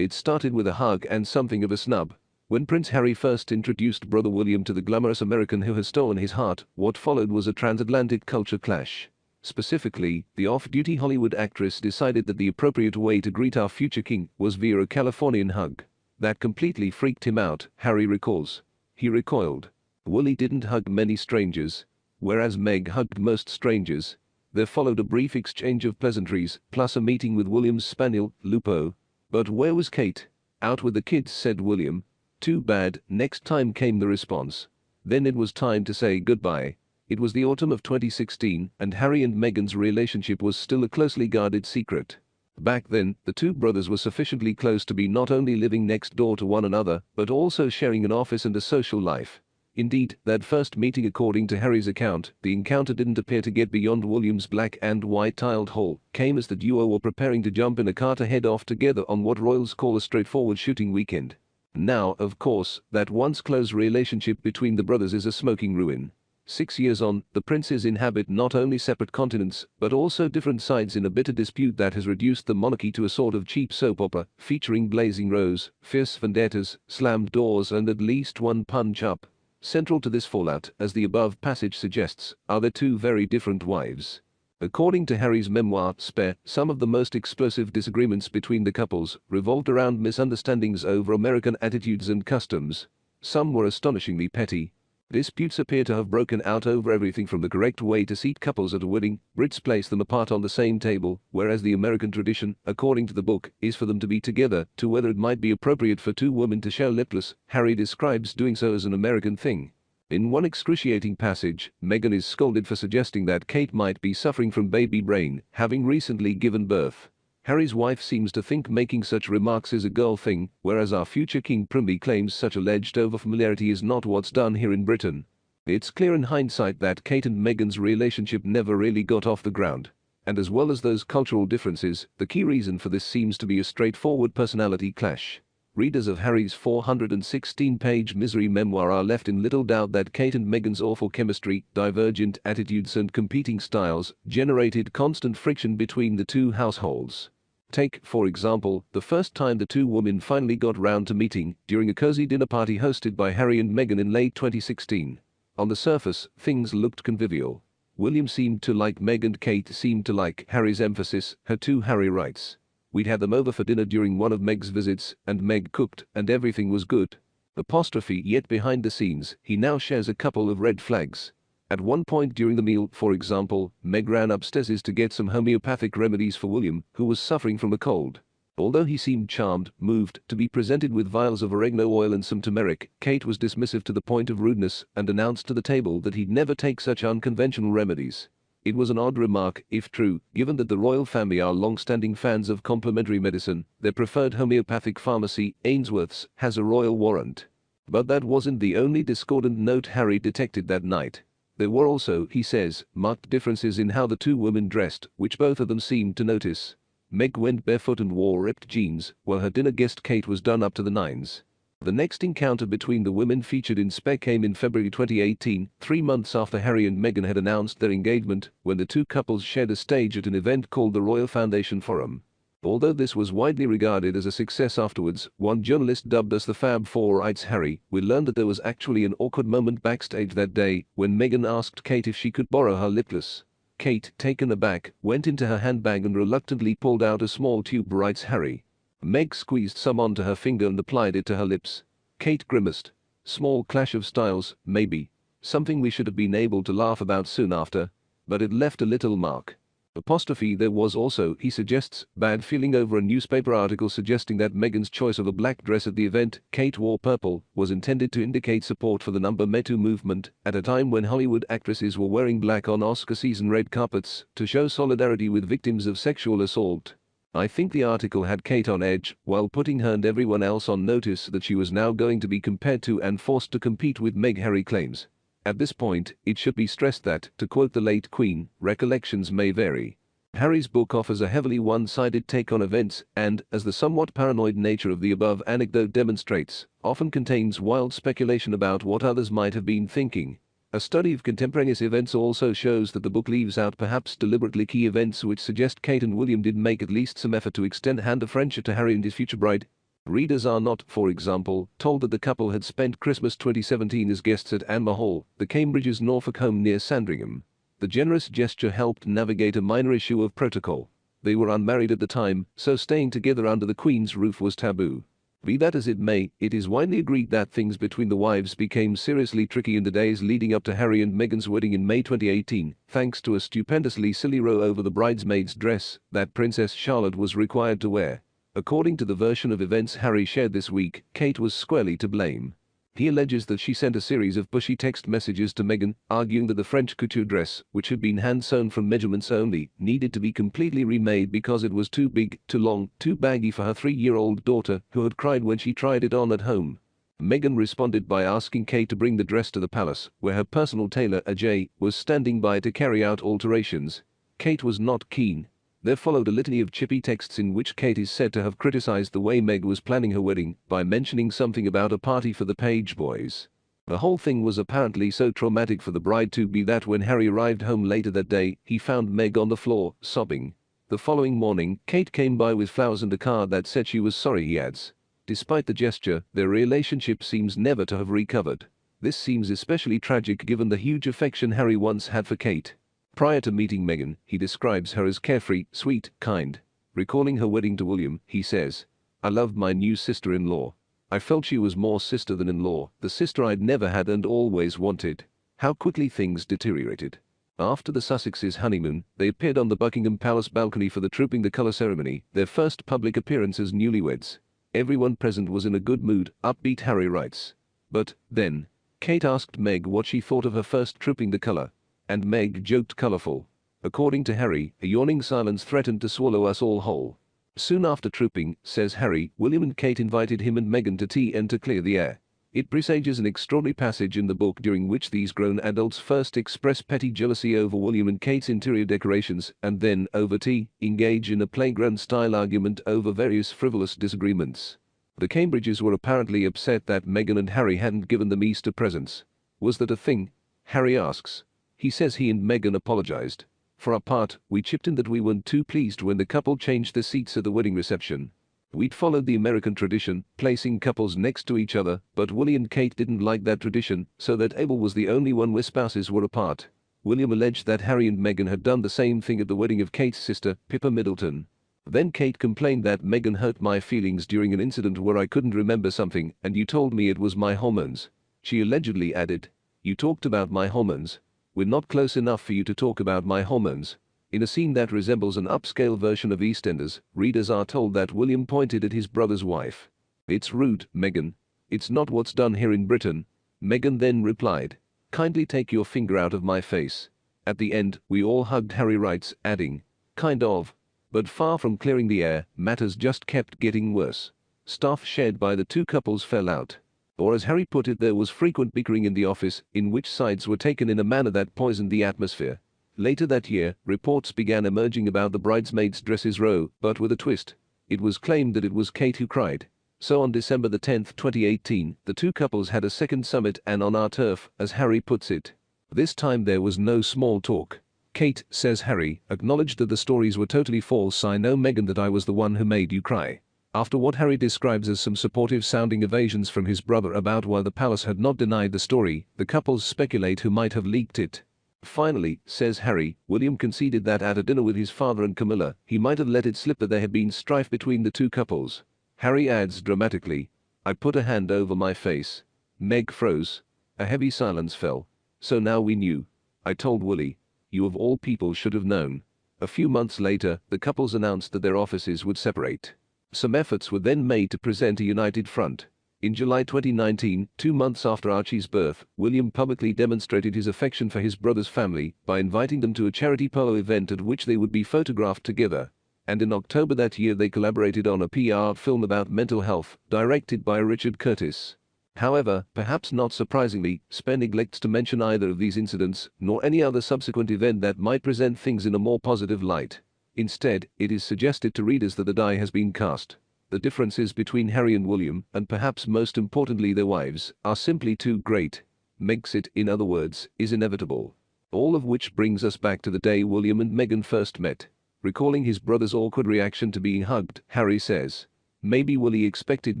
It started with a hug and something of a snub. When Prince Harry first introduced brother William to the glamorous American who has stolen his heart, what followed was a transatlantic culture clash. Specifically, the off-duty Hollywood actress decided that the appropriate way to greet our future king was via a Californian hug. That completely freaked him out, Harry recalls. He recoiled. Willie didn't hug many strangers, whereas Meg hugged most strangers. There followed a brief exchange of pleasantries, plus a meeting with William's spaniel, Lupo. But where was Kate? Out with the kids, said William. Too bad, next time, came the response. Then it was time to say goodbye. It was the autumn of 2016, and Harry and Meghan's relationship was still a closely guarded secret. Back then, the two brothers were sufficiently close to be not only living next door to one another, but also sharing an office and a social life. Indeed, that first meeting, according to Harry's account, the encounter didn't appear to get beyond William's black and white tiled hall, came as the duo were preparing to jump in a car to head off together on what royals call a straightforward shooting weekend. Now, of course, that once close relationship between the brothers is a smoking ruin. 6 years on, the princes inhabit not only separate continents, but also different sides in a bitter dispute that has reduced the monarchy to a sort of cheap soap opera, featuring blazing rows, fierce vendettas, slammed doors and at least one punch-up. Central to this fallout, as the above passage suggests, are their two very different wives. According to Harry's memoir, Spare, some of the most explosive disagreements between the couples revolved around misunderstandings over American attitudes and customs. Some were astonishingly petty. Disputes appear to have broken out over everything from the correct way to seat couples at a wedding. Brits place them apart on the same table, whereas the American tradition, according to the book, is for them to be together, to whether it might be appropriate for two women to share lipless. Harry describes doing so as an American thing. In one excruciating passage, Meghan is scolded for suggesting that Kate might be suffering from baby brain, having recently given birth. Harry's wife seems to think making such remarks is a girl thing, whereas our future king primly claims such alleged overfamiliarity is not what's done here in Britain. It's clear in hindsight that Kate and Meghan's relationship never really got off the ground. And as well as those cultural differences, the key reason for this seems to be a straightforward personality clash. Readers of Harry's 416-page misery memoir are left in little doubt that Kate and Meghan's awful chemistry, divergent attitudes and competing styles generated constant friction between the two households. Take, for example, the first time the two women finally got round to meeting, during a cozy dinner party hosted by Harry and Meghan in late 2016. On the surface, things looked convivial. William seemed to like Meg and Kate seemed to like Harry's emphasis, her two Harry writes. We'd had them over for dinner during one of Meg's visits, and Meg cooked, and everything was good. Apostrophe, yet behind the scenes, he now shares a couple of red flags. At one point during the meal, for example, Meg ran upstairs to get some homeopathic remedies for William, who was suffering from a cold. Although he seemed charmed, moved, to be presented with vials of oregano oil and some turmeric, Kate was dismissive to the point of rudeness and announced to the table that he'd never take such unconventional remedies. It was an odd remark, if true, given that the royal family are long-standing fans of complementary medicine. Their preferred homeopathic pharmacy, Ainsworth's, has a royal warrant. But that wasn't the only discordant note Harry detected that night. There were also, he says, marked differences in how the two women dressed, which both of them seemed to notice. Meg went barefoot and wore ripped jeans, while her dinner guest Kate was done up to the nines. The next encounter between the women featured in Spare came in February 2018, 3 months after Harry and Meghan had announced their engagement, when the two couples shared a stage at an event called the Royal Foundation Forum. Although this was widely regarded as a success afterwards, one journalist dubbed us the Fab Four writes Harry, we learned that there was actually an awkward moment backstage that day, when Meghan asked Kate if she could borrow her lipless. Kate, taken aback, went into her handbag and reluctantly pulled out a small tube, writes Harry. Meg squeezed some onto her finger and applied it to her lips. Kate grimaced. Small clash of styles, maybe. Something we should have been able to laugh about soon after. But it left a little mark. Apostrophe, there was also, he suggests, bad feeling over a newspaper article suggesting that Meghan's choice of a black dress at the event, Kate wore purple, was intended to indicate support for the Number Me Too movement, at a time when Hollywood actresses were wearing black on Oscar season red carpets, to show solidarity with victims of sexual assault. I think the article had Kate on edge, while putting her and everyone else on notice that she was now going to be compared to and forced to compete with Meg, Harry claims. At this point, it should be stressed that, to quote the late Queen, recollections may vary. Harry's book offers a heavily one-sided take on events and, as the somewhat paranoid nature of the above anecdote demonstrates, often contains wild speculation about what others might have been thinking. A study of contemporaneous events also shows that the book leaves out perhaps deliberately key events which suggest Kate and William did make at least some effort to extend a hand of friendship to Harry and his future bride. Readers are not, for example, told that the couple had spent Christmas 2017 as guests at Anmer Hall, the Cambridge's Norfolk home near Sandringham. The generous gesture helped navigate a minor issue of protocol. They were unmarried at the time, so staying together under the Queen's roof was taboo. Be that as it may, it is widely agreed that things between the wives became seriously tricky in the days leading up to Harry and Meghan's wedding in May 2018, thanks to a stupendously silly row over the bridesmaid's dress that Princess Charlotte was required to wear. According to the version of events Harry shared this week, Kate was squarely to blame. He alleges that she sent a series of pushy text messages to Meghan, arguing that the French couture dress, which had been hand-sewn from measurements only, needed to be completely remade because it was too big, too long, too baggy for her 3-year-old daughter, who had cried when she tried it on at home. Meghan responded by asking Kate to bring the dress to the palace, where her personal tailor, Ajay, was standing by to carry out alterations. Kate was not keen. There followed a litany of chippy texts in which Kate is said to have criticized the way Meg was planning her wedding by mentioning something about a party for the page boys. The whole thing was apparently so traumatic for the bride to be that when Harry arrived home later that day, he found Meg on the floor, sobbing. The following morning, Kate came by with flowers and a card that said she was sorry, he adds. Despite the gesture, their relationship seems never to have recovered. This seems especially tragic given the huge affection Harry once had for Kate. Prior to meeting Meghan, he describes her as carefree, sweet, kind. Recalling her wedding to William, he says, "I loved my new sister-in-law. I felt she was more sister than in-law, the sister I'd never had and always wanted." How quickly things deteriorated. After the Sussexes' honeymoon, they appeared on the Buckingham Palace balcony for the Trooping the Colour ceremony, their first public appearance as newlyweds. Everyone present was in a good mood, upbeat, Harry writes. But, then, Kate asked Meg what she thought of her first Trooping the Colour. And Meg joked colourful. According to Harry, a yawning silence threatened to swallow us all whole. Soon after trooping, says Harry, William and Kate invited him and Meghan to tea and to clear the air. It presages an extraordinary passage in the book during which these grown adults first express petty jealousy over William and Kate's interior decorations and then, over tea, engage in a playground-style argument over various frivolous disagreements. The Cambridges were apparently upset that Meghan and Harry hadn't given them Easter presents. Was that a thing? Harry asks. He says he and Meghan apologized. For our part, we chipped in that we weren't too pleased when the couple changed their seats at the wedding reception. We'd followed the American tradition, placing couples next to each other, but Willie and Kate didn't like that tradition, so that Abel was the only one where spouses were apart. William alleged that Harry and Meghan had done the same thing at the wedding of Kate's sister, Pippa Middleton. Then Kate complained that Meghan hurt my feelings during an incident where I couldn't remember something, and you told me it was my hormones. She allegedly added, "You talked about my hormones. We're not close enough for you to talk about my hormones." In a scene that resembles an upscale version of EastEnders, readers are told that William pointed at his brother's wife. "It's rude, Meghan. It's not what's done here in Britain." Meghan then replied, "Kindly take your finger out of my face." At the end, we all hugged, Harry writes, adding, "Kind of." But far from clearing the air, matters just kept getting worse. Staff shared by the two couples fell out. Or as Harry put it, there was frequent bickering in the office, in which sides were taken in a manner that poisoned the atmosphere. Later that year, reports began emerging about the bridesmaids' dresses row, but with a twist. It was claimed that it was Kate who cried. So on December 10, 2018, the two couples had a second summit, and on our turf, as Harry puts it. This time there was no small talk. Kate, says Harry, acknowledged that the stories were totally false. "I know, Meghan, that I was the one who made you cry." After what Harry describes as some supportive-sounding evasions from his brother about why the palace had not denied the story, the couples speculate who might have leaked it. Finally, says Harry, William conceded that at a dinner with his father and Camilla, he might have let it slip that there had been strife between the two couples. Harry adds dramatically, "I put a hand over my face. Meg froze. A heavy silence fell. So now we knew. I told Willie. You of all people should have known." A few months later, the couples announced that their offices would separate. Some efforts were then made to present a united front. In July 2019, 2 months after Archie's birth, William publicly demonstrated his affection for his brother's family by inviting them to a charity polo event at which they would be photographed together. And in October that year they collaborated on a PR film about mental health, directed by Richard Curtis. However, perhaps not surprisingly, Spen neglects to mention either of these incidents, nor any other subsequent event that might present things in a more positive light. Instead, it is suggested to readers that the die has been cast. The differences between Harry and William, and perhaps most importantly their wives, are simply too great. Megxit, in other words, is inevitable. All of which brings us back to the day William and Meghan first met. Recalling his brother's awkward reaction to being hugged, Harry says, Maybe Willie expected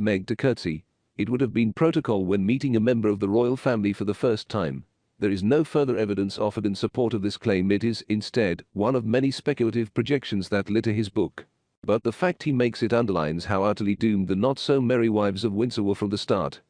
Meg to curtsy. It would have been protocol when meeting a member of the royal family for the first time. There is no further evidence offered in support of this claim. It is, instead, one of many speculative projections that litter his book. But the fact he makes it underlines how utterly doomed the not-so-merry wives of Windsor were from the start.